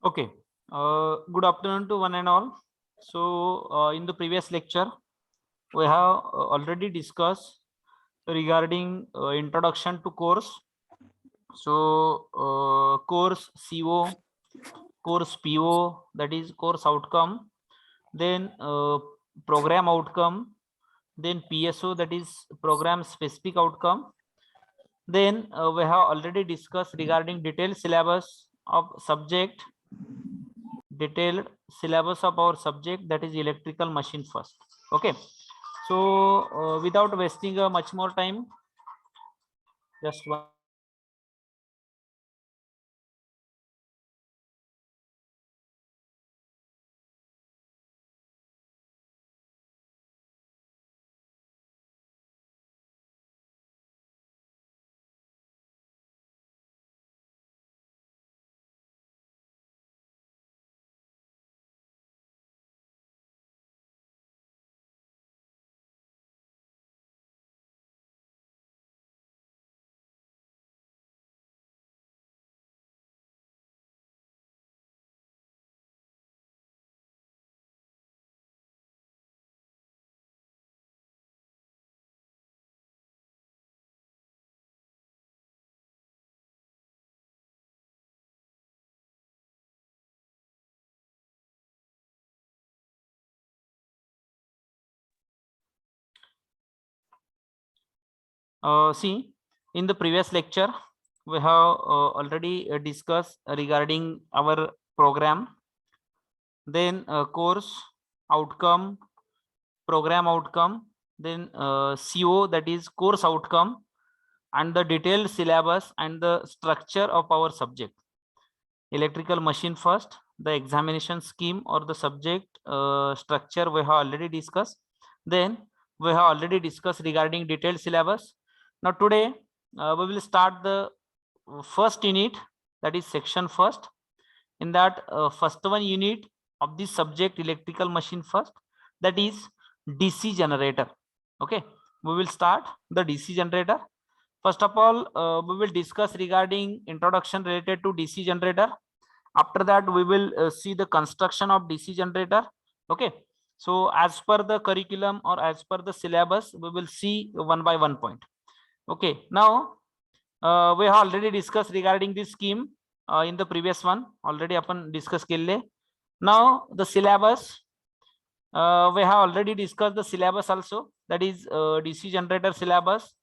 Okay. Good afternoon to one and all. So, in the previous lecture, we have already discussed regarding introduction to course. So, course CO, course PO, that is course outcome, then program outcome, then PSO, that is program specific outcome. Then we have already discussed regarding detailed syllabus of subject, detailed syllabus of our subject, that is electrical machine first. Okay, so without wasting much more time, just one. See, in the previous lecture, we have already discussed regarding our program, then course outcome, program outcome, then CO, that is course outcome, and the detailed syllabus and the structure of our subject. Electrical machine first, the examination scheme or the subject structure we have already discussed. Then we have already discussed regarding detailed syllabus. Now today we will start the first unit, that is section first. In that first one unit of this subject electrical machine first, that is DC generator. Okay, we will start the DC generator. First of all, we will discuss regarding introduction related to DC generator. After that, we will see the construction of DC generator. Okay, so as per the curriculum or as per the syllabus, we will see one by one point. Okay, now we have already discussed regarding this scheme in the previous one. Already आपण discuss केले. Now the syllabus, we have already discussed the syllabus also, that is DC generator syllabus.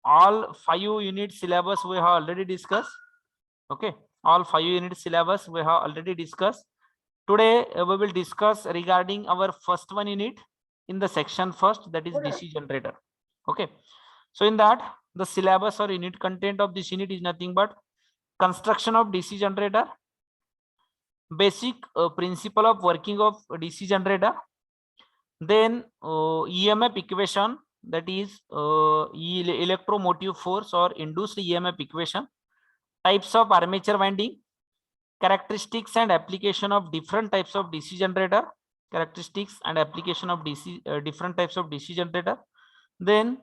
All 5 unit syllabus we have already discussed. Okay, all 5 unit syllabus we have already discussed. Today we will discuss regarding our first one unit in the section first, that is DC generator. Okay, so in that the syllabus or unit content of this unit is nothing but construction of DC generator, basic principle of working of DC generator, then EMF equation, that is electromotive force or induced EMF equation, types of armature winding, characteristics and application of different types of DC generator, characteristics and application of DC different types of DC generator. Then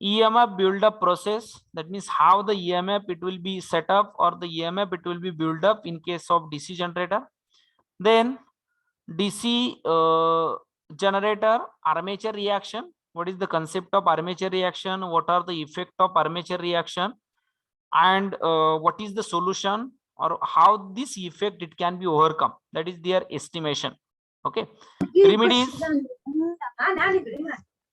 EMF build up process, that means how the EMF it will be set up or the EMF it will be built up in case of DC generator. Then DC generator armature reaction, what is the concept of armature reaction, what are the effect of armature reaction, and what is the solution or how this effect it can be overcome, that is their estimation. Okay, remedies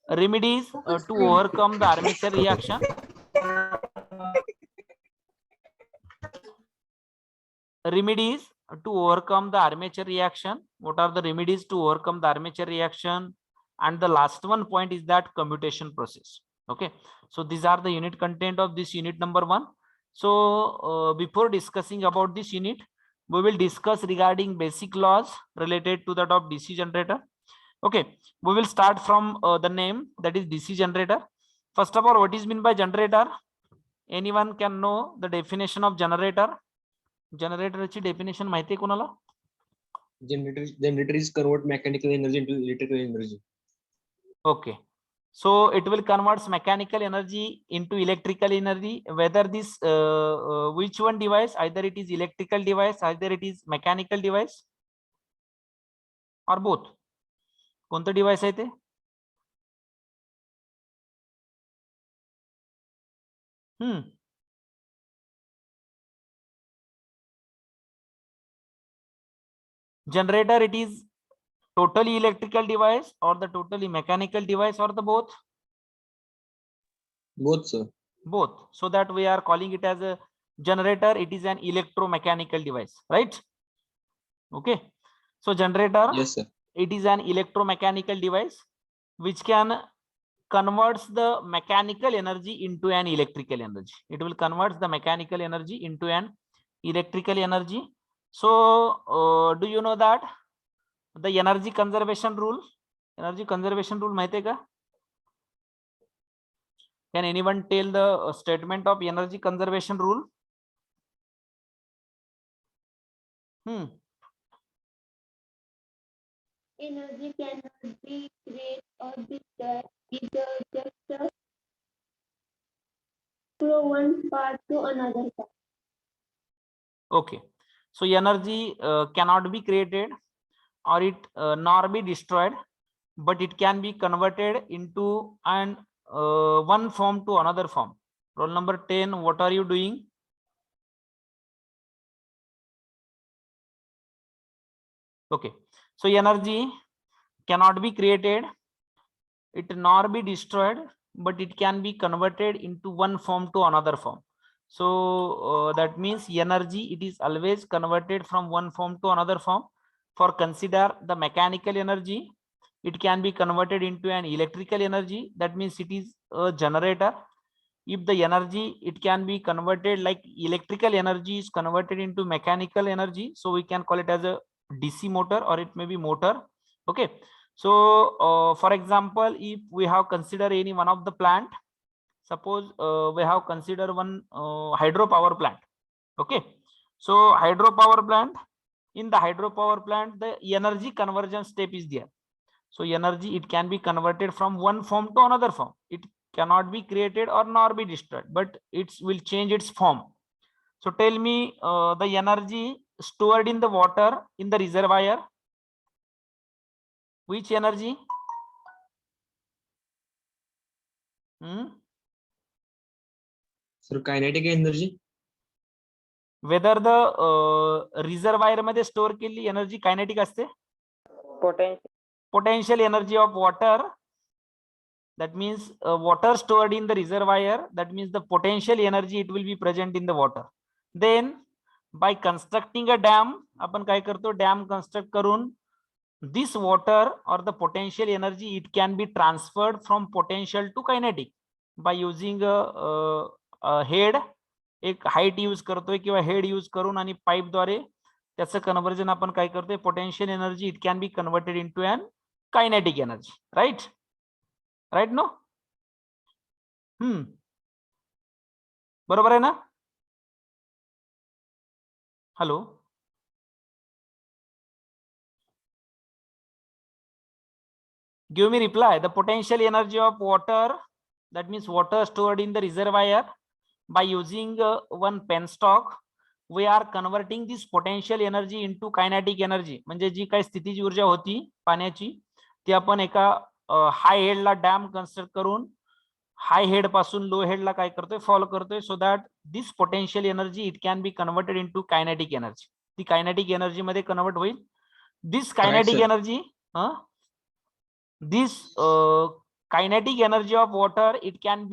to overcome the armature reaction. Remedies to overcome the armature reaction. What are the remedies to overcome the armature reaction? And the last one point is that commutation process. Okay, so these are the unit content of this unit number 1. So before discussing about this unit, we will discuss regarding basic laws related to that of DC generator. Okay, we will start from the name, that is DC generator. First of all, what is meant by generator? Anyone can know the definition of generator? जनरेटरची definition माहिती आहे कोणाला? Generator is convert mechanical energy into electrical energy. Okay, So it will converts mechanical energy into electrical energy, whether this which one device, either it is electrical device, either it is mechanical device or both. कोणतं device आहे ते? Generator, it is totally electrical device or the totally mechanical device or the both? Both, sir. Both. So that we are calling it as a generator. It is an electromechanical device, right? Okay. So generator, Yes, sir. it is an electromechanical device which can converts the mechanical energy into an electrical energy. It will convert the mechanical energy into an electrical energy. So do you know that the energy conservation rule? Energy conservation rule माहिती आहे का? Can anyone tell the statement of energy conservation rule? Energy cannot be created or destroyed, either just from one part to another part. Okay, so energy cannot be created or it nor be destroyed, but it can be converted into an one form to another form. Roll number 10, what are you doing? Okay, so energy cannot be created, it nor be destroyed, but it can be converted into one form to another form. So that means energy, it is always converted from one form to another form. For consider the mechanical energy, it can be converted into an electrical energy. That means it is a generator. If the energy, it can be converted like electrical energy is converted into mechanical energy, so we can call it as a DC motor or it may be motor. Okay, so for example, if we have considered any one of the plant, suppose we have considered one hydropower plant. Okay, so hydropower plant, in the hydropower plant the energy conversion step is there. So energy, it can be converted from one form to another form. It cannot be created or nor be destroyed, but it will change its form. So tell me the energy stored in the water in the reservoir, which energy? Sir, kinetic energy. Whether the reservoir मध्ये store केलेली energy kinetic असते? Potential energy of water, that means water stored in the reservoir, that means the potential energy it will be present in the water. Then by constructing a dam, आपण काय करतो, dam construct करून this water or the potential energy, it can be transferred from potential to kinetic by using a head. एक height use करतोय किंवा head use करून आणि pipe द्वारे त्याचं कन्वर्जन आपण काय करतोय, potential energy it can be converted into an kinetic energy. Right, right no? बरोबर आहे ना? Hello, give me reply. The potential energy of water, that means water stored in the reservoir, by using one penstock we are converting this potential energy into kinetic energy. म्हणजे जी काही स्थितीज ऊर्जा होती पाण्याची ती आपण एका हाय हेडला डॅम कन्स्ट्रक्ट करून हाय head पासून लो हेडला काय करतोय, फॉलो करतोय, so that this potential energy it can be converted into kinetic energy. ती कायनेटिक एनर्जी मध्ये कन्वर्ट होईल. This kinetic energy, this kinetic energy of water, it can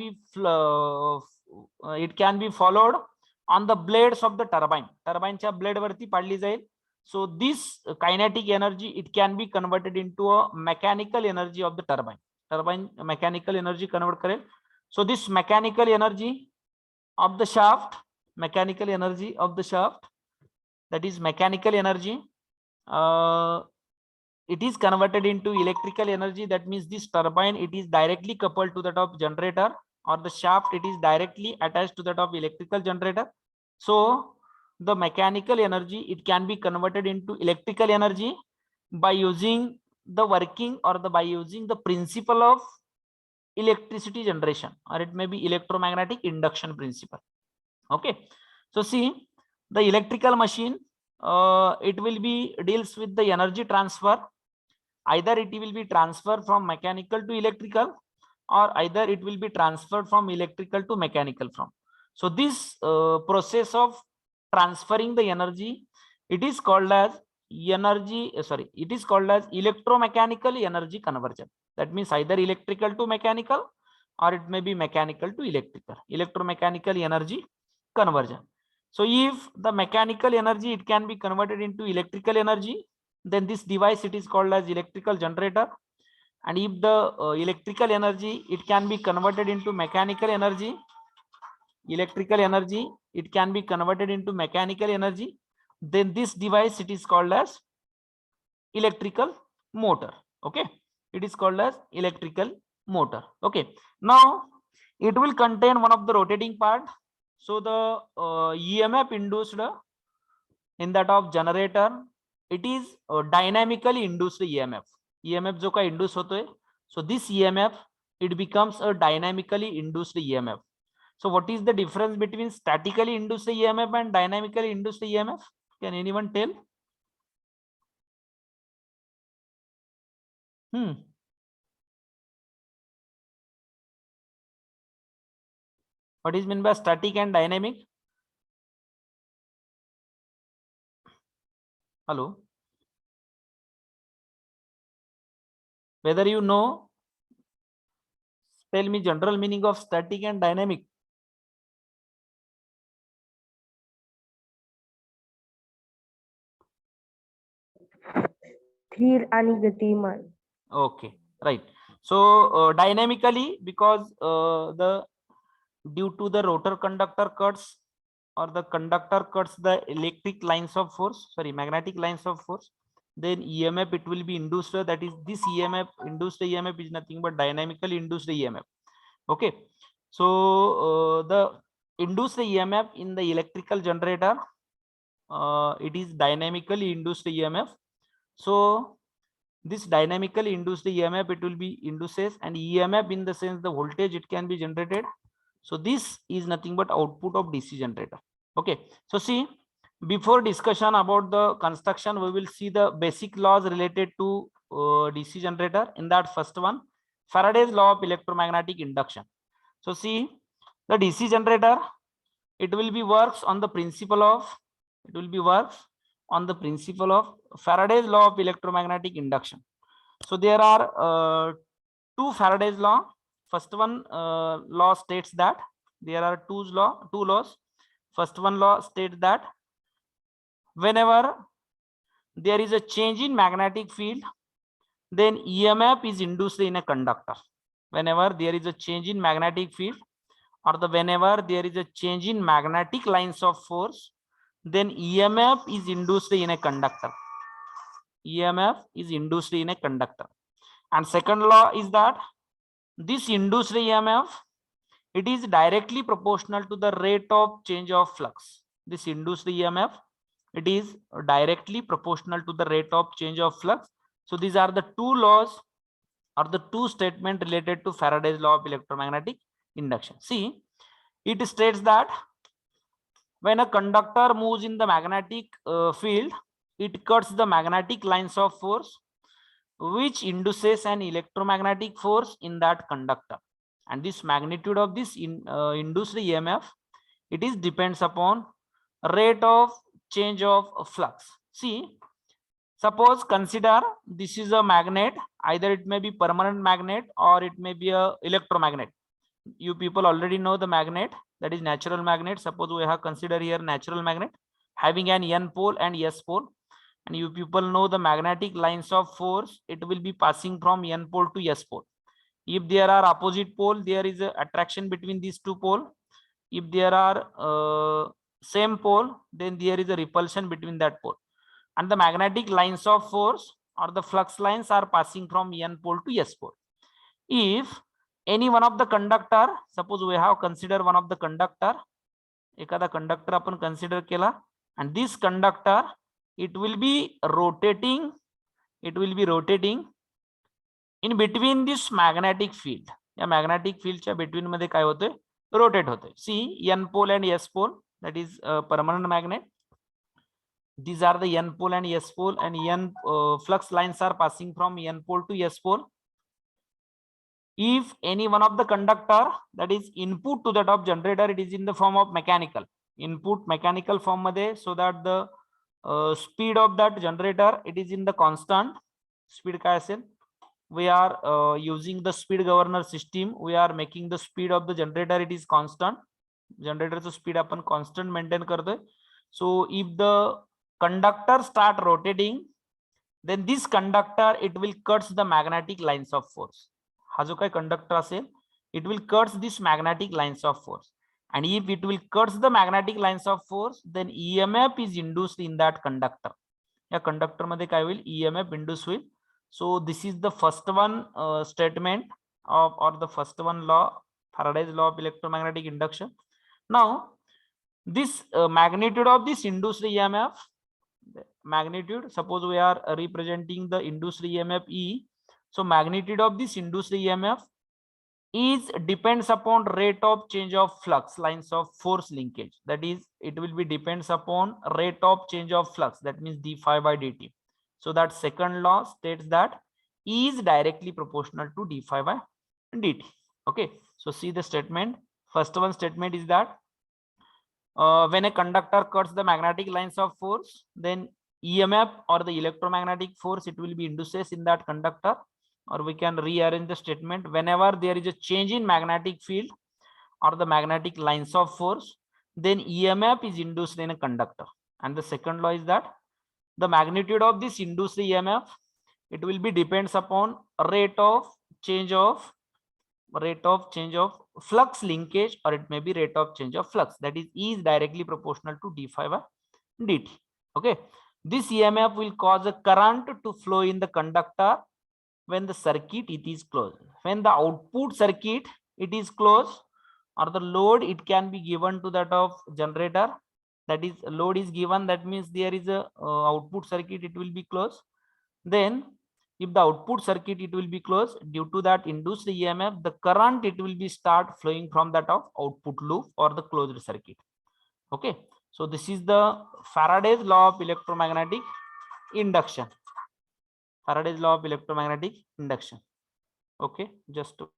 be followed on the blades of the turbine. Turbine च्या blade वरती पाडली जाईल. So this kinetic energy it can be converted into a mechanical energy of the turbine. Turbine mechanical energy convert करेल. So this mechanical energy of the shaft, mechanical energy of the shaft, that is mechanical energy, it is converted into electrical energy. That means this turbine, it is directly coupled to that of generator, or the shaft, it is directly attached to that of electrical generator. So the mechanical energy, it can be converted into electrical energy by using the working or by using the principle of electricity generation, or it may be electromagnetic induction principle. Okay, so see, the electrical machine, it will be deals with the energy transfer. Either it will be transferred from mechanical to electrical, or either it will be transferred from electrical to mechanical from. So this process of transferring the energy, it is called as it is called as electromechanical energy conversion. That means either electrical to mechanical, or it may be mechanical to electrical, electromechanical energy conversion. So if the mechanical energy, it can be converted into electrical energy, then this device, it is called as electrical generator. And if the electrical energy, it can be converted into mechanical energy, it can be converted into mechanical energy, then this device, it is called as electrical motor. Okay, it is called as electrical motor. Okay, now it will contain one of the rotating part. So the EMF induced in that of generator, it is dynamically induced EMF. EMF जो का induce होता है, so this EMF, it becomes a dynamically induced EMF. So what is the difference between statically induced EMF and dynamically induced EMF? Can anyone tell? What is meant by static and dynamic? Hello? Whether you know, tell me general meaning of static and dynamic. स्थिर आणि गतिमान. Okay, right. So dynamically, because due to the rotor conductor cuts, or the conductor cuts the electric lines of force, sorry, magnetic lines of force, then EMF, it will be induced. That is, this EMF, induced EMF, is nothing but dynamically induced EMF. Okay, so the induced EMF in the electrical generator, it is dynamically induced EMF. So this dynamically induced EMF, it will be induces, and EMF in the sense the voltage, it can be generated. So this is nothing but output of DC generator. Okay, so see, before discussion about the construction, we will see the basic laws related to DC generator. In that, first one, Faraday's law of electromagnetic induction. So see, the DC generator, it will be works on the principle of, Faraday's law of electromagnetic induction. So there are two Faraday's law. First one law states that there are two laws. First one law states that whenever there is a change in magnetic field, then EMF is induced in a conductor. Whenever there is a change in magnetic field, or whenever there is a change in magnetic lines of force, then EMF is induced in a conductor. EMF is induced in a conductor. And second law is that this induced EMF, it is directly proportional to the rate of change of flux. This induced EMF, it is directly proportional to the rate of change of flux. So these are the two laws, or the two statements related to Faraday's law of electromagnetic induction. See, it states that when a conductor moves in the magnetic field, it cuts the magnetic lines of force, which induces an electromagnetic force in that conductor. And this magnitude of this induced EMF, it is depends upon rate of change of flux. See, suppose consider this is a magnet, either it may be permanent magnet or it may be a electromagnet. You people already know the magnet, that is natural magnet. Suppose we have considered here natural magnet having an N pole and S pole, and you people know the magnetic lines of force, it will be passing from N pole to S pole. If there are opposite pole, there is a attraction between these two pole. If there are same pole, then there is a repulsion between that pole. And the magnetic lines of force, or the flux lines, are passing from N pole to S pole. If any one of the conductor, suppose we have considered one of the conductor, ekada conductor आपण consider केला, and this conductor, it will be rotating in between this magnetic field. या magnetic फील्डच्या between मध्ये काय होतोय, rotate होतोय. See N pole and S pole, that is permanent magnet. These are the n pole and s pole, and n flux lines are passing from n pole to s pole. If any one of the conductor, that is input to that of generator, it is in the form of mechanical input, mechanical form मध्ये, so that the speed of that generator, it is in the constant speed. काय असेल, we are using the speed governor system, we are making the speed of the generator, it is constant. जनरेटरचं speed आपण constant maintain करतोय. So if the conductor start rotating, then this conductor, it will cuts the magnetic lines of force. हा जो काही conductor असेल, it will cuts this magnetic lines of force, and if it will cuts the magnetic lines of force, then EMF is induced in that conductor. या conductor मध्ये काय होईल, EMF induce होईल. So this is the first one statement of, or the first one law, Faraday's law of electromagnetic induction. Now this magnitude of this induced EMF, magnitude, suppose we are representing the induced EMF E. So magnitude of this induced EMF is depends upon rate of change of flux lines of force linkage. That is, it will be depends upon rate of change of flux, that means d phi by dt. So that second law states that E is directly proportional to d phi by dt. Okay, so see the statement. First one statement is that when a conductor cuts the magnetic lines of force, then EMF or the electromagnetic force, it will be induces in that conductor. Or we can rearrange the statement, whenever there is a change in magnetic field or the magnetic lines of force, then EMF is induced in a conductor. And the second law is that the magnitude of this induced EMF, it will be depends upon rate of change of flux linkage, or it may be rate of change of flux, that is E is directly proportional to d phi by dt. Okay, this EMF will cause a current to flow in the conductor when the circuit it is closed. When the output circuit it is closed, or the load it can be given to that of generator, that is load is given, that means there is a output circuit, it will be closed. Then if the output circuit it will be closed, due to that induced EMF, the current it will be start flowing from that of output loop or the closed circuit. Okay, so this is the Faraday's law of electromagnetic induction. Faraday's law of electromagnetic induction. Okay, just to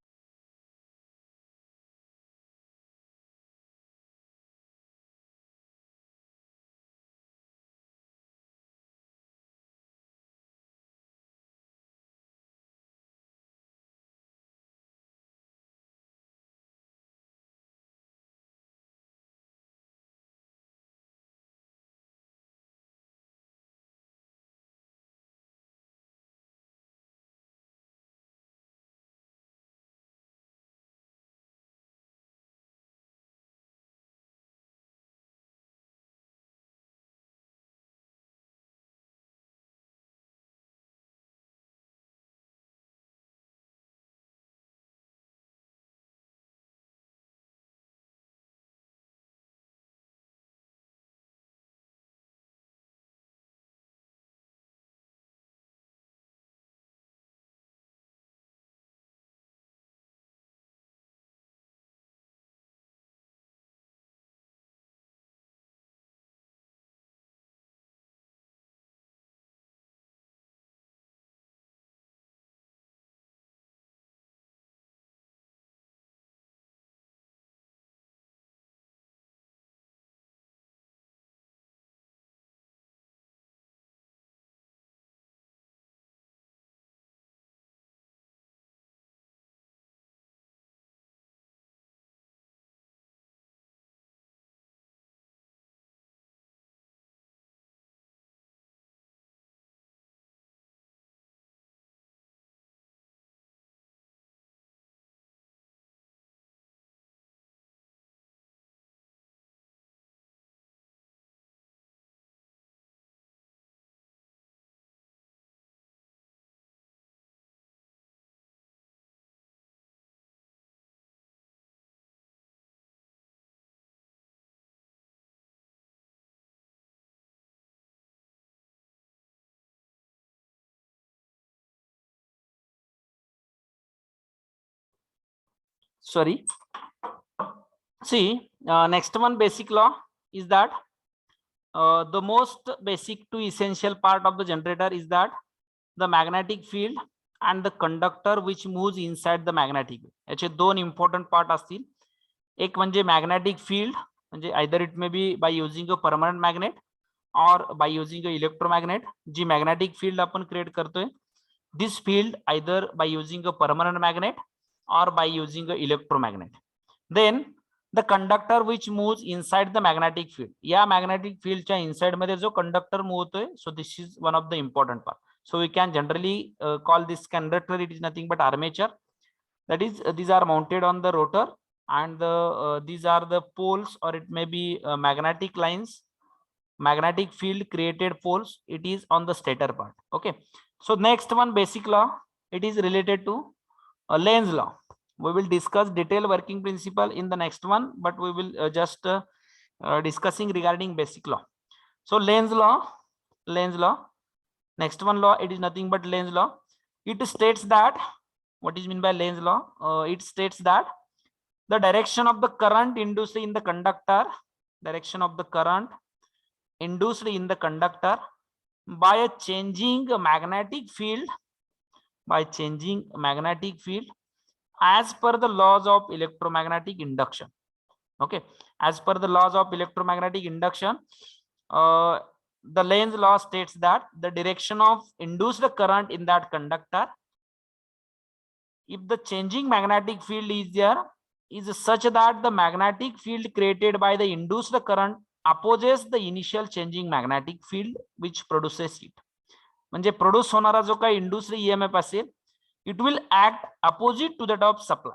sorry. See, next one basic law is that the most basic to essential part of the generator is that the magnetic field and the conductor which moves inside the magnetic. याचे दोन important part असतील. एक म्हणजे magnetic field, म्हणजे either it may be by using a permanent magnet or by using a electromagnet. Ji magnetic field आपण create करतोय, this field either by using a permanent magnet or by using a electromagnet. Then the conductor which moves inside the magnetic field. या magnetic field च्या inside मध्ये जो conductor move होतोय, so this is one of the important part. So we can generally call this conductor, it is nothing but armature. That is, these are mounted on the rotor, and these are the poles, or it may be magnetic lines, magnetic field created poles. It is on the stator part. Okay. So next one basic law, it is related to Lenz law. We will discuss detailed working principle in the next one, but we will just discussing regarding basic law. So Lenz law. Next one law, it is nothing but Lenz law. It states that, what is meant by Lenz law? It states that the direction of the current induced in the conductor, direction of the current induced in the conductor by a changing magnetic field, as per the laws of electromagnetic induction. Okay, as per the laws of electromagnetic induction, the Lenz law states that the direction of induced current in that conductor, if the changing magnetic field is there, is such that the magnetic field created by the induced current opposes the initial changing magnetic field which produces it. म्हणजे produce होणारा जो काही induced EMF असेल, it will act opposite to that of supply.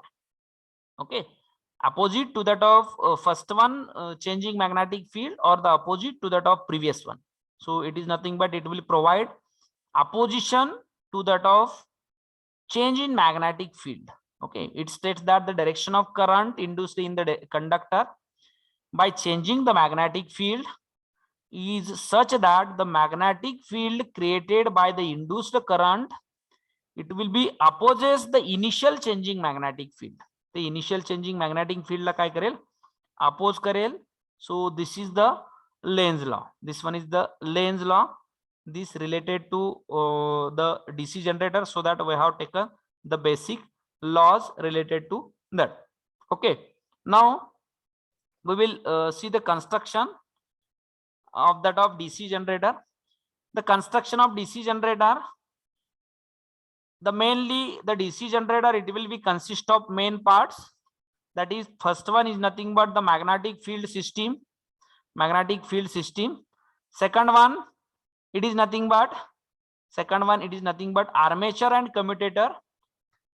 Okay, opposite to that of first one changing magnetic field, or the opposite to that of previous one. So it is nothing but it will provide opposition to that of change in magnetic field. Okay, it states that the direction of current induced in the conductor by changing the magnetic field is such that the magnetic field created by the induced current, it will be opposes the initial changing magnetic field. The initial changing magnetic field ला काय करेल? Oppose करेल. So this is the Lenz law. This one is the Lenz law. This related to the DC generator, so that we have taken the basic laws related to that. Okay, now we will see the construction of that of DC generator. The construction of DC generator, the mainly the DC generator, it will be consist of main parts. That is, first one is nothing but the magnetic field system. Second one, it is nothing but armature and commutator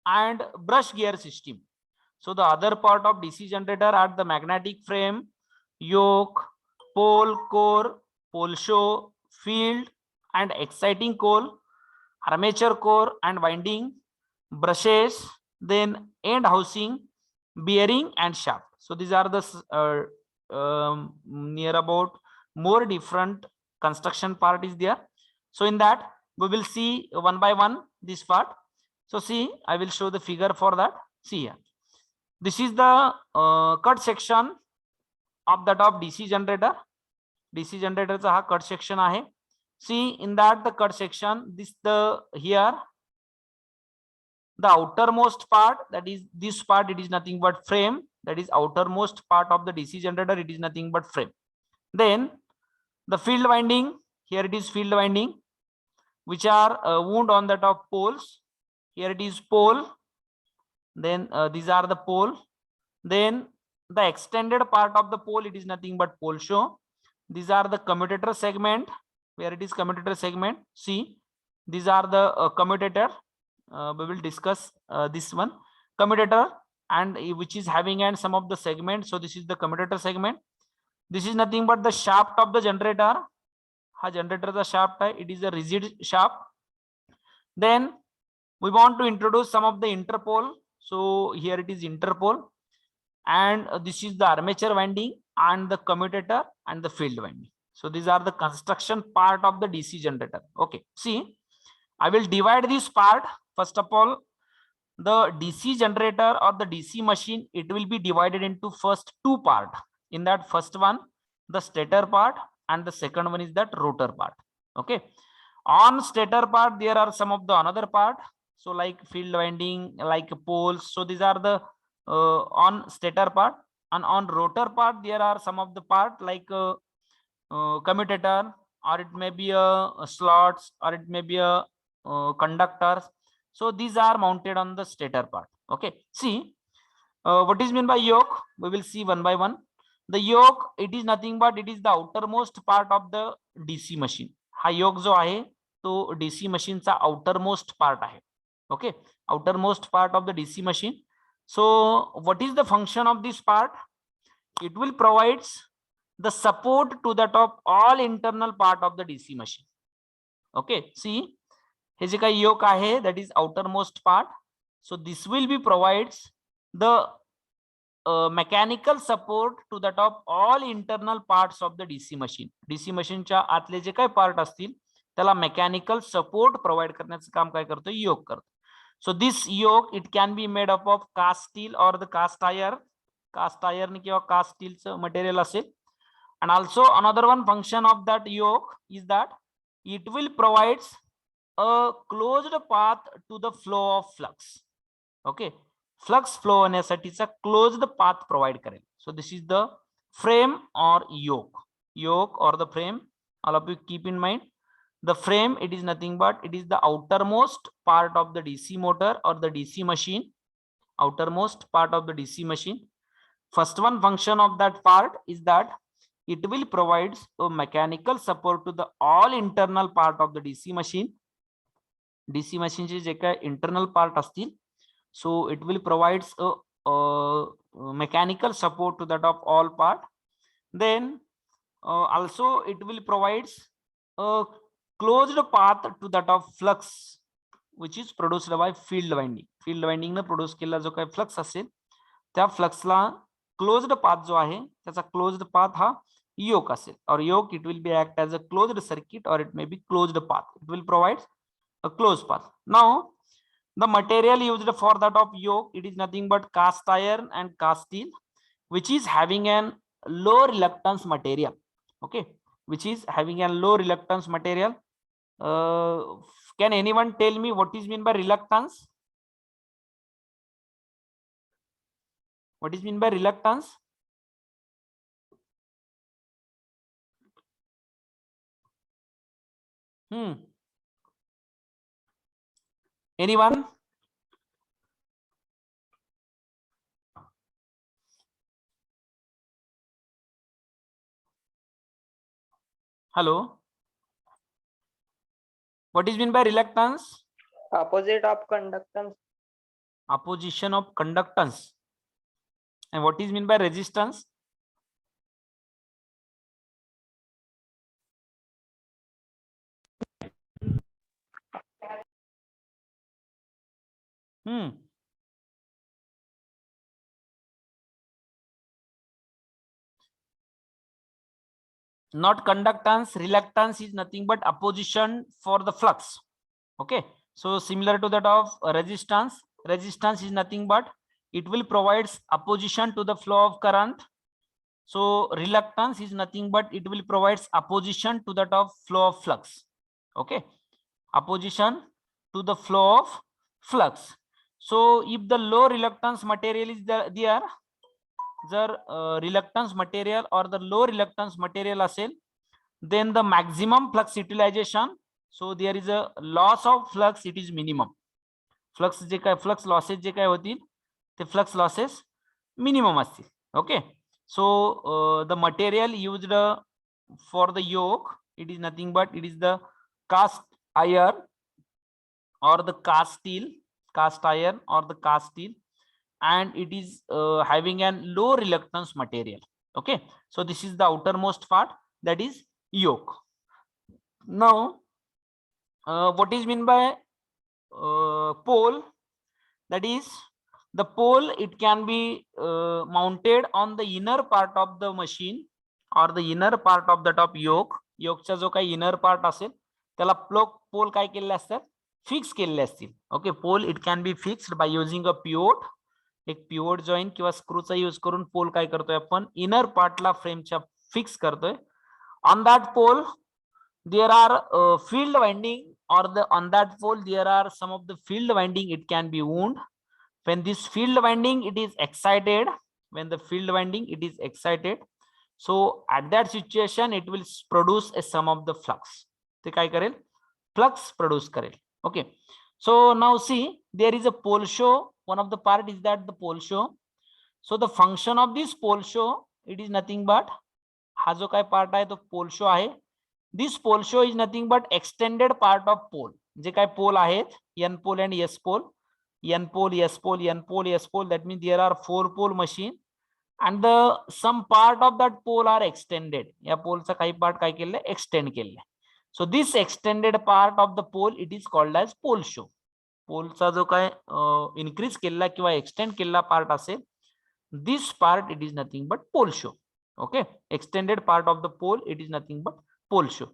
and brush gear system. So the other part of DC generator are the magnetic frame, yoke, pole, core, pole show, field and exciting coil, armature core and winding, brushes, then end housing, bearing and shaft. So these are the near about more different construction part is there. So in that we will see one by one this part. So see, I will show the figure for that. See here, this is the cut section of that of DC generator. DC generator चा हा cut section आहे. See, in that the cut section, this the here the outermost part, that is this part, it is nothing but frame. That is outermost part of the DC generator, it is nothing but frame. Then the field winding, here it is field winding, which are wound on that of poles. Here it is pole. Then these are the pole. Then the extended part of the pole, it is nothing but pole show. These are the commutator segment, where it is commutator segment. See, these are the commutator. We will discuss this one commutator, and which is having and some of the segment. So this is the commutator segment. This is nothing but the shaft of the generator. Ha generator the shaft, it is a rigid shaft. Then we want to introduce some of the interpole. So here it is interpole, and this is the armature winding and the commutator and the field winding. So these are the construction part of the DC generator. Okay, see, I will divide this part. First of all, the DC generator or the DC machine, it will be divided into first two part. In that first one, the stator part, and the second one is that rotor part. Okay, on stator part there are some of the another part, so like field winding, like poles. So these are the on stator part, and on rotor part there are some of the part like commutator, or it may be a slots, or it may be a conductors. So these are mounted on the stator part. Okay, see what is meant by yoke, we will see one by one. The yoke, it is nothing but it is the outermost part of the DC machine. हा yoke जो आहे तो DC machine चा outermost part आहे. Okay, outermost part of the DC machine. So what is the function of this part? It will provides the support to that of all internal part of the DC machine. Okay, see हे जे काही yoke आहे, that is outermost part. So this will be provides the mechanical support to that of all internal parts of the DC machine. DC machine च्या आतले जे काही part असतील त्याला mechanical support provide करण्याचं काम काय करतो, योक करतो. So this yoke, it can be made up of cast steel or the cast iron किंवा cast steel चं मटेरियल असेल. And also another one function of that yoke is that it will provides a closed path to the flow of flux. Okay, flux flow होण्यासाठीचा closed path provide करेल. So this is the frame or yoke or the frame. All of you keep in mind, the frame, it is nothing but it is the outermost part of the DC motor or the DC machine. Outermost part of the DC machine. First one function of that part is that it will provides a mechanical support to the all internal part of the DC machine. DC machine चे जे काही internal part असतील, so it will provides a mechanical support to that of all part. Then also it will provides a closed path to that of flux which is produced by field winding. Field winding ने produce केलेला जो काही flux असेल त्या flux ला closed path जो आहे त्याचा closed path हा yoke असेल, or yoke it will be act as a closed circuit or it may be closed path. It will provide a closed path. Now the material used for that of yoke, it is nothing but cast iron and cast steel, which is having an low reluctance material. Okay, which is having a low reluctance material. Can anyone tell me what is mean by reluctance? What is mean by reluctance? Anyone? Hello. What is mean by reluctance? Opposite of conductance. Opposition of conductance. And what is mean by resistance? Not conductance. Reluctance is nothing but opposition for the flux. Okay, so similar to that of resistance. Resistance is nothing but it will provides opposition to the flow of current. So reluctance is nothing but it will provides opposition to that of flow of flux. Okay, opposition to the flow of flux. So if the low reluctance material is there, जर reluctance material or the low reluctance material असेल, then the maximum flux utilization, so there is a loss of flux, it is minimum. Flux जे काय flux losses जे काय होतील ते flux losses minimum असतील. Okay, so the material used for the yoke, it is nothing but it is the cast iron or the cast steel, cast iron or the cast steel, and it is having a low reluctance material. Okay, so this is the outermost part, that is yoke. Now what is mean by pole? That is the pole, it can be mounted on the inner part of the machine or the inner part of the top yoke. Yokeचा जो काही inner part असेल त्याला pole काय केलेले असतात, fix केलेले असतील. Okay, pole it can be fixed by using a pivot. एक पिवोट जॉईन किंवा स्क्रूचा यूज करून पोल काय करतोय आपण इनर पार्टला फ्रेमच्या फिक्स करतोय. On that pole there are field winding, or on that pole there are some of the field winding it can be wound. When this field winding it is excited, when the field winding it is excited, so at that situation it will produce a sum of the flux. ते काय करेल, flux produce करेल. Okay, so now see there is a pole show. One of the part is that the pole show. So the function of this pole show it is nothing but, हा जो काय part आहे तो pole shoe आहे. This pole shoe is nothing but extended part of pole. जे काय pole आहेत N pole and S pole, N pole S pole, N pole S pole, that means there are 4 pole machine and the some part of that pole are extended. या पोलचा काही part काय केलेलं extend केलेलं. So this extended part of the pole it is called as pole show. पोलचा जो काय increase केलेला किंवा एक्सटेंड केलेला पार्ट असेल, this part it is nothing but pole shoe. Okay, extended part of the pole it is nothing but pole show.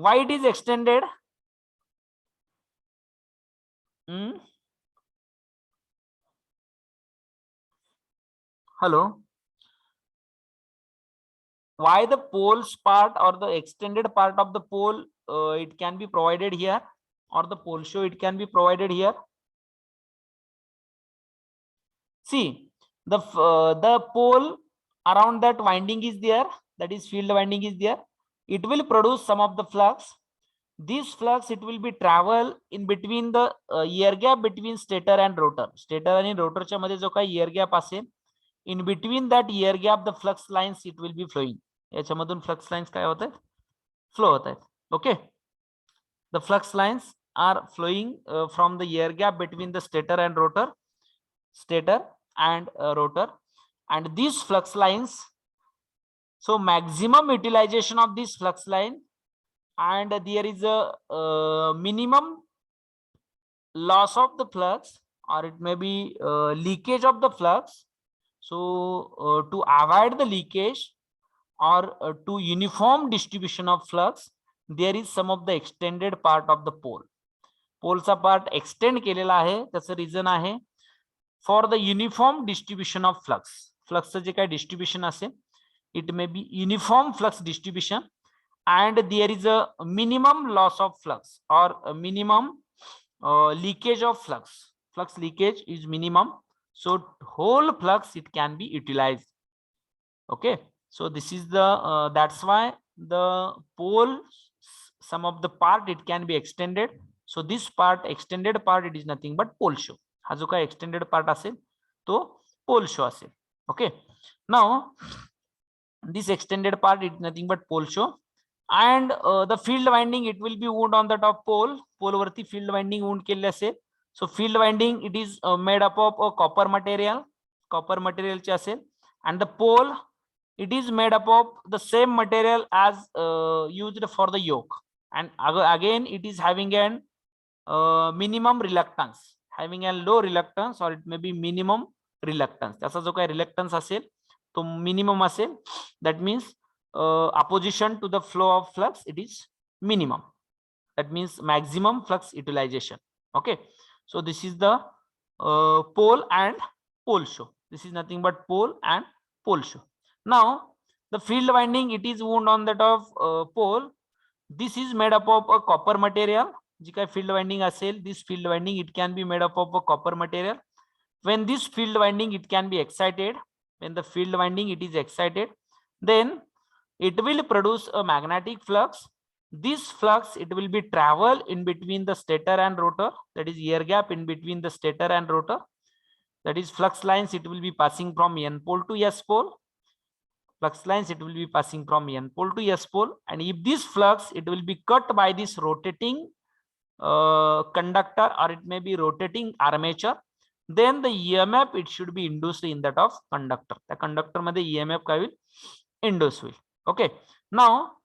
Why it is extended? Hello, why the poles part or the extended part of the pole it can be provided here, or the pole show it can be provided here? See, the pole around that winding is there, that is field winding is there. It will produce some of the flux. This flux it will be travel in between the air gap between stator and rotor. Stator आणि rotorच्या मध्ये जो काही air gap असेल, in between that air gap the flux lines it will be flowing. याच्यामधून flux lines काय होत आहेत, flow होत आहेत. Okay, the flux lines are flowing from the air gap between the stator and rotor, stator and rotor. And these flux lines, so maximum utilization of this flux line, and there is a minimum loss of the flux, or it may be leakage of the flux. So to avoid the leakage or to uniform distribution of flux, there is some of the extended part of the pole. पोलचा part extend केलेला आहे, त्याचं reason आहे for the uniform distribution of flux. फ्लक्सचं जे काय distribution असेल, it may be uniform flux distribution and there is a minimum loss of flux or a minimum leakage of flux. Flux leakage is minimum, so whole flux it can be utilized. Okay, so this is the that's why the pole, some of the part it can be extended. So this part, extended part, it is nothing but pole show. हा जो काय extended part असेल तो pole show असेल. Okay, now this extended part is nothing but pole show. And the field winding it will be wound on the top pole. Pole वरती field winding wound केले असेल. So field winding it is made up of a copper material. Copper material चे असेल. And the pole it is made up of the same material as used for the yoke. And again it is having an minimum reluctance, having a low reluctance, or it may be minimum reluctance. त्याचा जो काही reluctance असेल तो minimum असेल. That means opposition to the flow of flux it is minimum. That means maximum flux utilization. Okay, so this is the pole and pole show. This is nothing but pole and pole show. Now the field winding it is wound on that of pole. This is made up of a copper material. जी काय field winding असेल, this field winding it can be made up of a copper material. When this field winding it can be excited, when the field winding it is excited, then it will produce a magnetic flux. This flux it will be travel in between the stator and rotor, that is air gap in between the stator and rotor, that is flux lines it will be passing from n pole to s pole. Flux lines it will be passing from n pole to s pole, and if this flux it will be cut by this rotating conductor, or it may be rotating armature, then the EMF it should be induced in that of conductor. The conductor मध्ये EMF काय होईल, induce होईल. Okay, now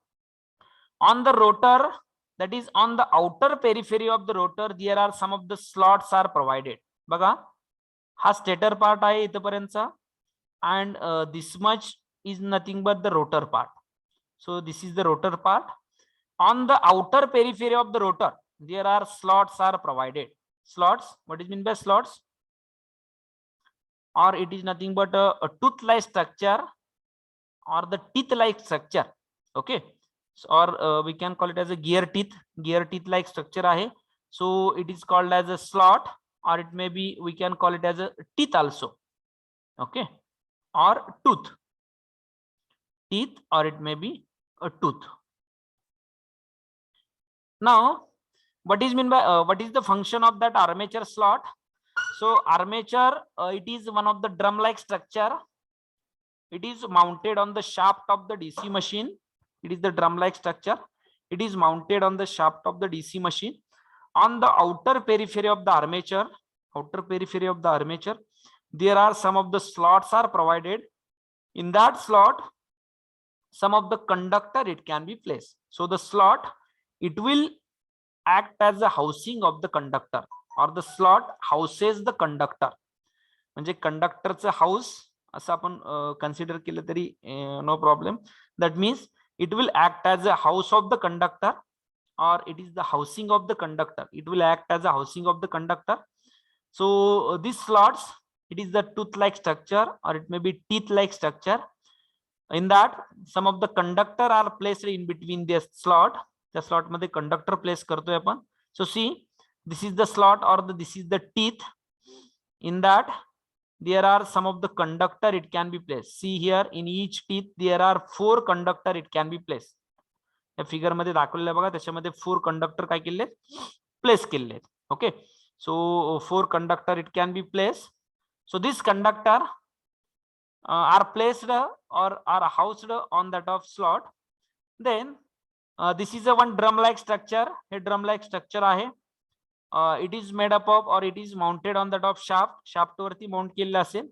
on the rotor, that is on the outer periphery of the rotor, there are some of the slots are provided. बघा, हा stator part आहे इथपर्यंतचा, and this much is nothing but the rotor part. So this is the rotor part. On the outer periphery of the rotor, there are slots are provided. Slots, what is meant by slots? Or it is nothing but a tooth-like structure or the teeth-like structure. Okay, so, or we can call it as a gear teeth-like structure ahe. So it is called as a slot, or it may be, we can call it as a teeth also. Okay, or teeth, or it may be a tooth. Now, what is mean by what is the function of that armature slot? So armature, it is one of the drum-like structure. It is mounted on the shaft of the DC machine. It is the drum-like structure. It is mounted on the shaft of the DC machine. On the outer periphery of the armature, there are some of the slots are provided. In that slot, some of the conductor it can be placed. So the slot, it will act as a housing of the conductor, or the slot houses the conductor. म्हणजे कंडक्टरचं house असं आपण consider केलं तरी no problem. That means it will act as a house of the conductor, or it is the housing of the conductor. It will act as a housing of the conductor. So these slots, it is the tooth-like structure, or it may be teeth-like structure. In that, some of the conductor are placed in between the slot. The slot मध्ये conductor place करतोय आपण. So see, this is the slot, or this is the teeth. In that, there are some of the conductor it can be placed. See here, in each teeth there are 4 conductor it can be placed. या figure मध्ये दाखवलेलं बघा, त्याच्यामध्ये 4 conductor काय केले, place केले. Okay, so 4 conductor it can B place. So this conductor are placed or are housed on that of slot. Then this is a one drum-like structure. हे drum-like structure आहे. It is made up of, or it is mounted on that of shaft वरती mount केलेलं असेल.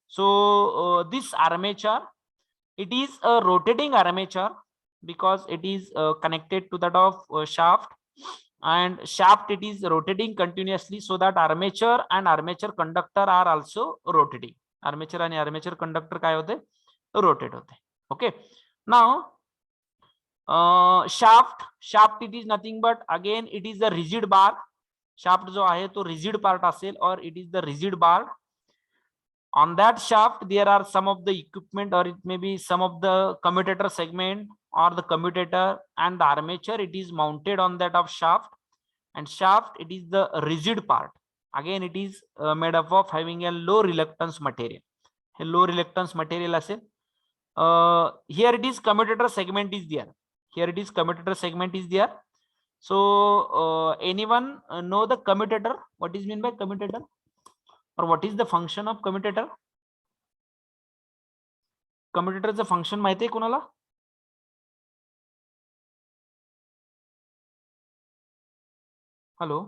So this armature, it is a rotating armature, because it is connected to that of shaft, and shaft it is rotating continuously, so that armature and armature conductor are also rotating. Armature and armature conductor काय होते, rotate होते. Okay, now shaft it is nothing but, again it is a rigid bar. Shaft जो आहे तो rigid part असेल, or it is the rigid bar. On that shaft there are some of the equipment, or it may be some of the commutator segment, or the commutator, and the armature it is mounted on that of shaft, and shaft it is the rigid part. Again it is made up of having a low reluctance material. A low reluctance material असेल. Here it is commutator segment is there. Here it is commutator segment is there. So anyone know the commutator? What is mean by commutator, or what is the function of commutator? Commutatorचं function माहिती आहे कोणाला? Hello,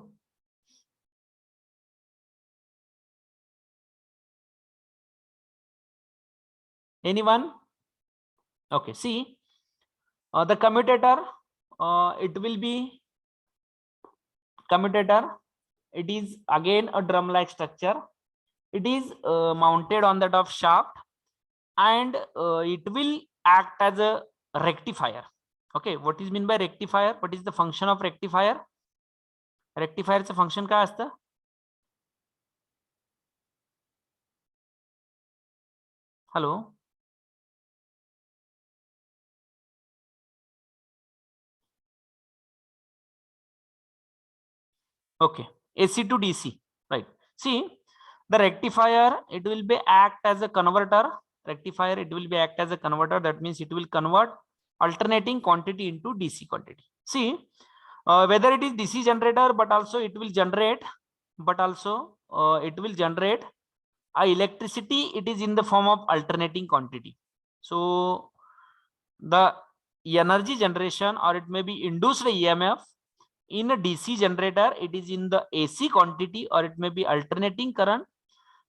anyone? Okay, see, the commutator, it will be commutator. It is again a drum-like structure. It is mounted on that of shaft, and it will act as a rectifier. Okay, what is mean by rectifier? What is the function of rectifier? Rectifier चं function काय असतं? Hello, okay, AC to DC, right? See, the rectifier, it will be act as a converter. Rectifier, it will be act as a converter. That means it will convert alternating quantity into DC quantity. See, whether it is DC generator, but also it will generate, a electricity. It is in the form of alternating quantity. So the energy generation, or it may be induced EMF in a DC generator, it is in the AC quantity, or it may be alternating current.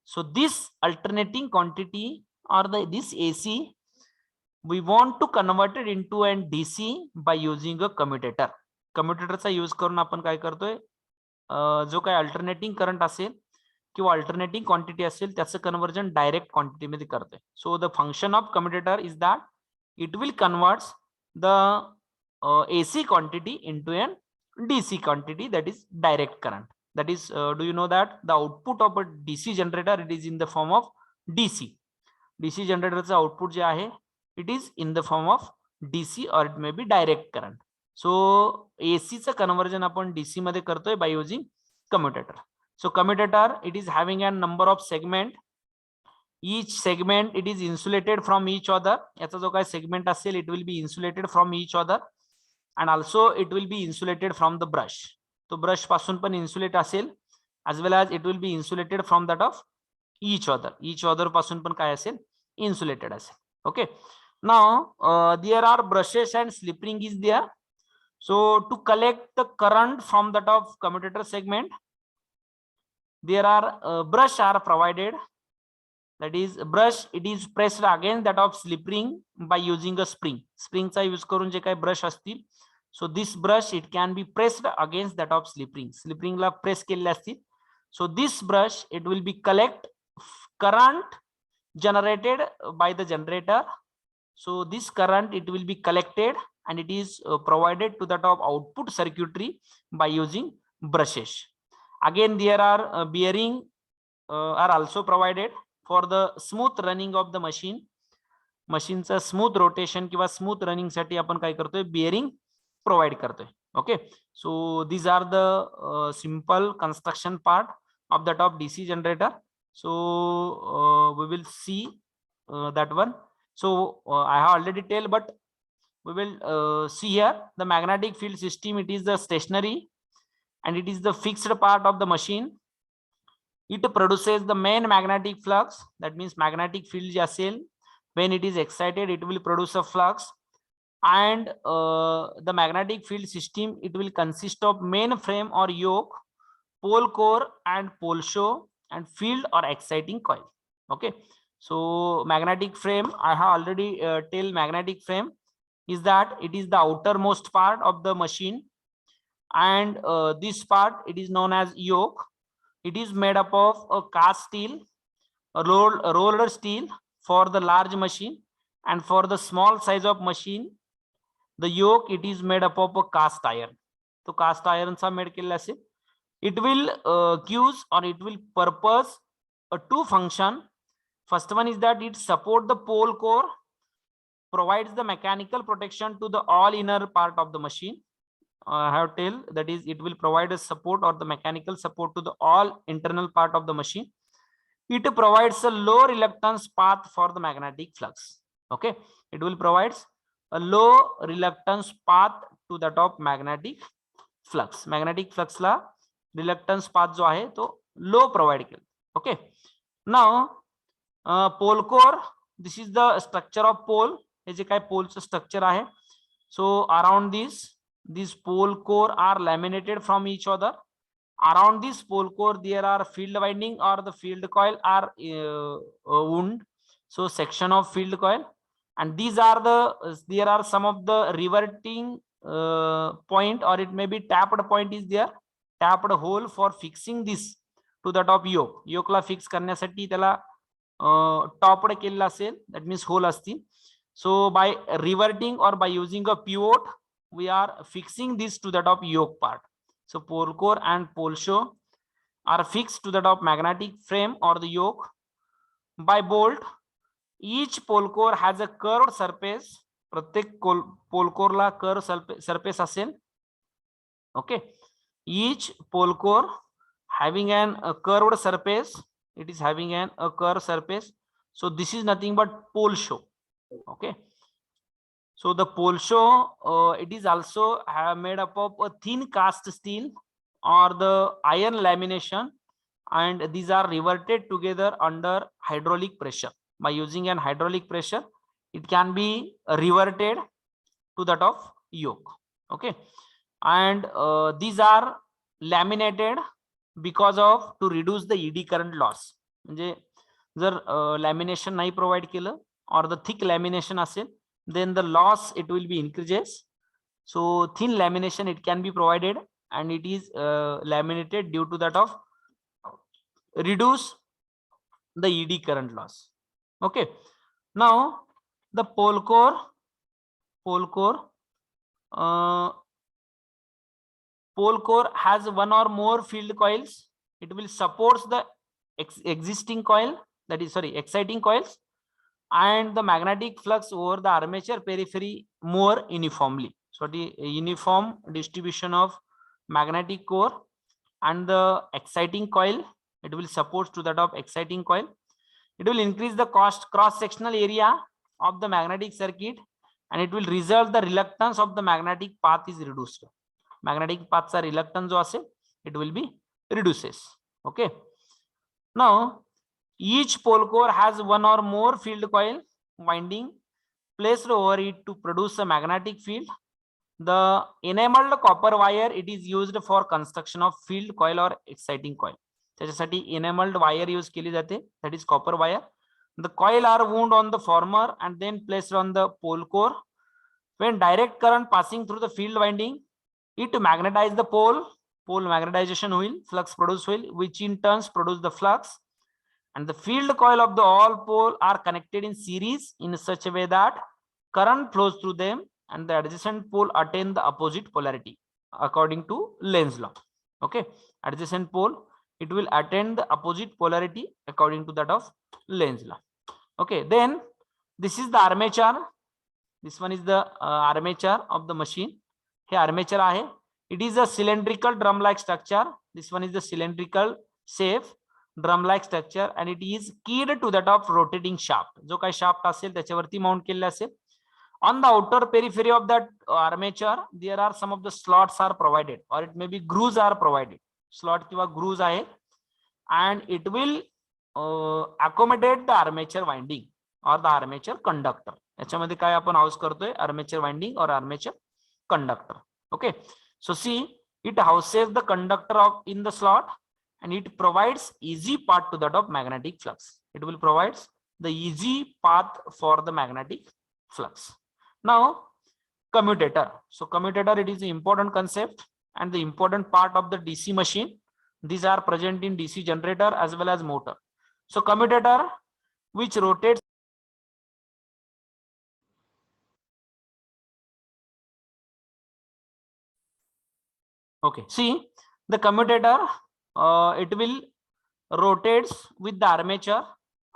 So this alternating quantity, or this AC, we want to convert it into an DC by using a commutator. कम्युटेटरचा use करून आपण काय करतोय, जो काय alternating current असेल किंवा alternating quantity असेल त्याचं कन्वर्जन डायरेक्ट क्वांटिटी मध्ये करतोय. So the function of commutator is that it will converts the AC quantity into an DC quantity, that is direct current. That is, do you know that the output of a DC generator, it is in the form of DC. DC generatorचं output जे आहे, it is in the form of DC or it may be direct current. So AC चं conversion आपण DC मध्ये करतोय by using commutator. So commutator, it is having a number of segment. Each segment it is insulated from each other. याचा जो काय segment असेल, it will be insulated from each other and also it will be insulated from the brush. तो brush पासून पण insulate असेल, as well as it will be insulated from that of each other. Each other पासून पण काय असेल, insulated असेल. Okay. Now there are brushes and slip ring is there. So to collect the current from that of commutator segment, there are brush are provided. That is brush, it is pressed against that of slip ring by using a spring. Spring चा use करून जे काही brush असतील, so this brush it can be pressed against that of slip ring. Slip ring La press केलेले असतील. So this brush it will be collect current generated by the generator. So this current it will be collected and it is provided to that of output circuitry by using brushes. Again there are bearing are also provided for the smooth running of the machine. Machine चा smooth rotation किंवा smooth running साठी आपण काय करतोय, bearing provide करतोय. Okay, so these are the simple construction part of that of DC generator. So we will see that one. So I have already tell, but we will see here the magnetic field system. It is the stationary and it is the fixed part of the machine. It produces the main magnetic flux. That means magnetic field जे असेल, when it is excited it will produce a flux, and the magnetic field system it will consist of main frame or yoke, pole core and pole show, and field or exciting coil. Okay, so magnetic frame, I have already tell magnetic frame is that it is the outermost part of the machine, and this part it is known as yoke. It is made up of a cast steel, a roller steel for the large machine, and for the small size of machine the yoke it is made up of a cast iron. तो cast iron चा made केलेला असेल. It will gives or it will purpose a two function. First one is that it support the pole core, provides the mechanical protection to the all inner part of the machine. I have tell that is it will provide a support or the mechanical support to the all internal part of the machine. It provides a low reluctance path for the magnetic flux. Okay, it will provides a low reluctance path to that of magnetic flux. Magnetic flux La reluctance path जो आहे तो low provide केला. Okay, now pole core, this is the structure of pole. हे जे काय pole चं structure आहे. So around these pole core are laminated from each other. Around this pole core there are field winding or the field coil are wound. So section of field coil, and these are there are some of the reverting point or it may be tapped point is there, tapped hole for fixing this to the top yoke. Yoke La fix करण्यासाठी त्याला topped केलेला असेल, that means hole असतील. So by reverting or by using a pivot we are fixing this to the top yoke part. So pole core and pole show are fixed to the top magnetic frame or the yoke by bolt. Each pole core has a curved surface. प्रत्येक pole core ला curved surface असेल. Okay, each pole core having a curved surface. It is having a curved surface. So this is nothing but pole show. Okay, so the pole show it is also made up of a thin cast steel or the iron lamination, and these are reverted together under hydraulic pressure. By using an hydraulic pressure it can be reverted to that of yoke. Okay, and these are laminated because of to reduce the ED current loss. म्हणजे जर lamination नाही provide केलं or the thick lamination असेल, then the loss it will be increases. So thin lamination it can be provided and it is laminated due to that of reduce the ED current loss. Okay, now the pole core pole core has one or more field coils, it will support the existing coil, that is exciting coils, and the magnetic flux over the armature periphery more uniformly. So the uniform distribution of magnetic core and the exciting coil, it will support to that of exciting coil. It will increase the cross sectional area of the magnetic circuit, and it will result the reluctance of the magnetic path is reduced. Magnetic paths are reluctance jo ase, it will be reduces. Okay. Now each pole core has one or more field coil winding placed over it to produce a magnetic field. The enameled copper wire, it is used for construction of field coil or exciting coil. त्याच्यासाठी enameled wire use केली जाते, that is copper wire. The coil are wound on the former and then placed on the pole core. When direct current passing through the field winding, it magnetize the pole magnetization will flux produce will, which in turns produce the flux, and the field coil of the all pole are connected in series in such a way that current flows through them and the adjacent pole attain the opposite polarity according to Lenz law. Okay, adjacent pole, it will attain the opposite polarity according to that of Lenz law. Okay, then this is the armature. This one is the armature of the machine. Here armature आहे. It is a cylindrical drum like structure. This one is the cylindrical shape drum like structure, and it is keyed to that of rotating shaft. जो काही shaft असेल त्याच्यावरती mount केलेला असेल. On the outer periphery of that armature, there are some of the slots are provided, or it may be grooves are provided. Slot किंवा grooves आहे, and it will accommodate the armature winding or the armature conductor. याच्यामध्ये काय आपण house करतोय, armature winding or armature conductor. Okay, so see, it houses the conductor of in the slot, and it provides easy path to that of magnetic flux. It will provide the easy path for the magnetic flux. Now commutator. So commutator, it is the important concept and the important part of the DC machine. These are present in DC generator as well as motor. So commutator, which rotates. Okay, see the commutator, it will rotates with the armature.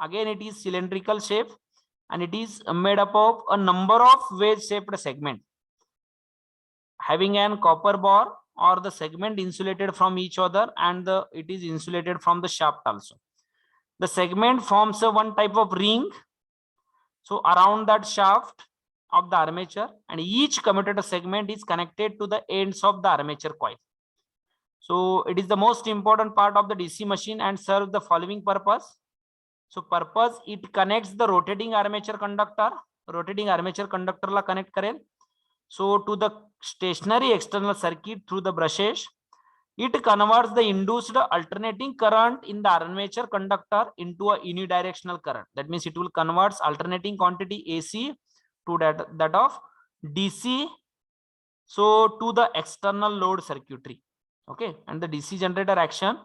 Again, it is cylindrical shape, and it is made up of a number of wedge shaped segment having an copper bar or the segment insulated from each other, and it is insulated from the shaft also. The segment forms a one type of ring, so around that shaft of the armature, and each commutator segment is connected to the ends of the armature coil. So it is the most important part of the DC machine and serves the following purpose. So purpose, it connects the rotating armature conductor La connect करेल. So to the stationary external circuit through the brushes, it converts the induced alternating current in the armature conductor into a unidirectional current. That means it will convert alternating quantity AC to that of DC, so to the external load circuitry. Okay, and the DC generator action,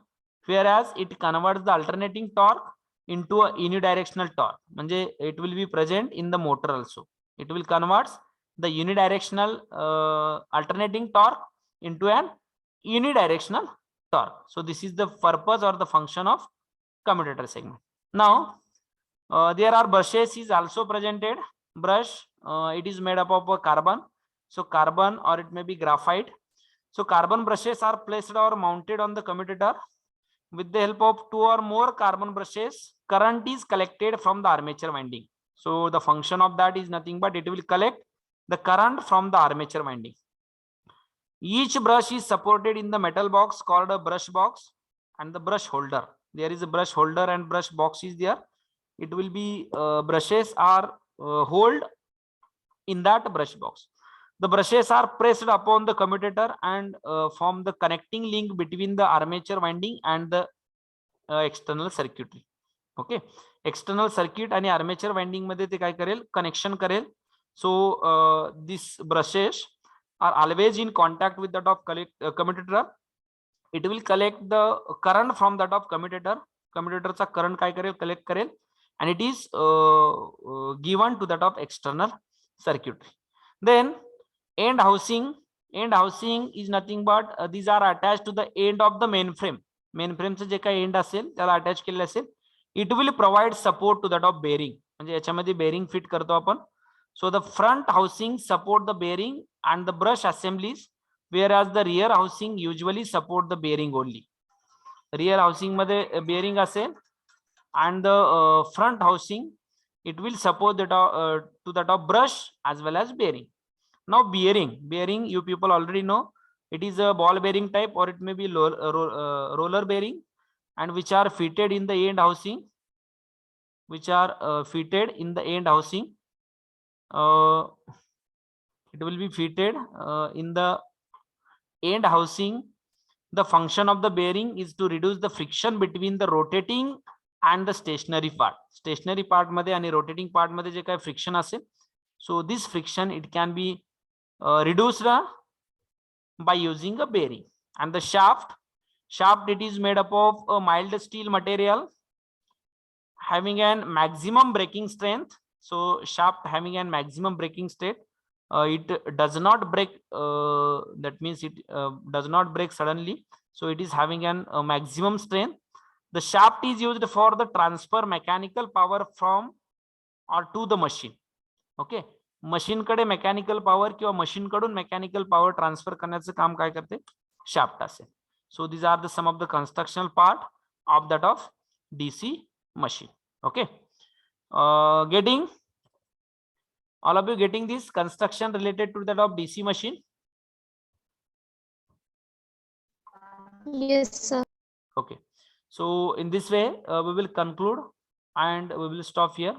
whereas it converts the alternating torque into a unidirectional torque. म्हणजे it will be present in the motor also. It will convert the unidirectional alternating torque into an unidirectional torque. So this is the purpose or the function of commutator segment. Now there are brushes is also presented. Brush, it is made up of a carbon. So carbon, or it may be graphite. So carbon brushes are placed or mounted on the commutator. With the help of two or more carbon brushes, current is collected from the armature winding. So the function of that is nothing but it will collect the current from the armature winding. Each brush is supported in the metal box called a brush box and the brush holder. There is a brush holder and brush box is there. It will be brushes are hold in that brush box. The brushes are pressed upon the commutator and form the connecting link between the armature winding and the external circuitry. Okay, external circuit and armature winding मध्ये ते काय करेल, connection करेल. So these brushes are always in contact with that of commutator. It will collect the current from that of commutator. Commutator चा current काय करेल, collect करेल, and it is given to that of external circuitry. Then end housing End housing is nothing but these are attached to the end of the mainframe. Mainframe चे जे काही end असेल त्याला attach केलेले असेल. It will provide support to that of bearing. म्हणजे याच्यामध्ये bearing fit करतो आपण. So the front housing support the bearing and the brush assemblies, whereas the rear housing usually support the bearing only. Rear housing मध्ये bearing असेल and the front housing it will support that to that of brush as well as bearing. Now bearing you people already know it is a ball bearing type or it may be roller bearing, and which are fitted in the end housing, fitted in the end housing. It will be fitted in the end housing. The function of the bearing is to reduce the friction between the rotating and the stationary part. Stationary part मध्ये आणि rotating part मध्ये जे काही friction असेल, so this friction it can be reduced by using a bearing. And the shaft it is made up of a mild steel material having an maximum braking strength. So shaft having an maximum braking strength, it does not break, that means it does not break suddenly, so it is having an maximum strength. The shaft is used for the transfer mechanical power from or to the machine. Okay, machine कडे mechanical power किंवा machine कडून mechanical power transfer करण्याचं काम काय करते, shaft असेल. So these are the some of the constructional part of that of DC machine. Okay, getting all of you getting this construction related to that of DC machine? Yes, sir. Okay, so in this way we will conclude and we will stop here.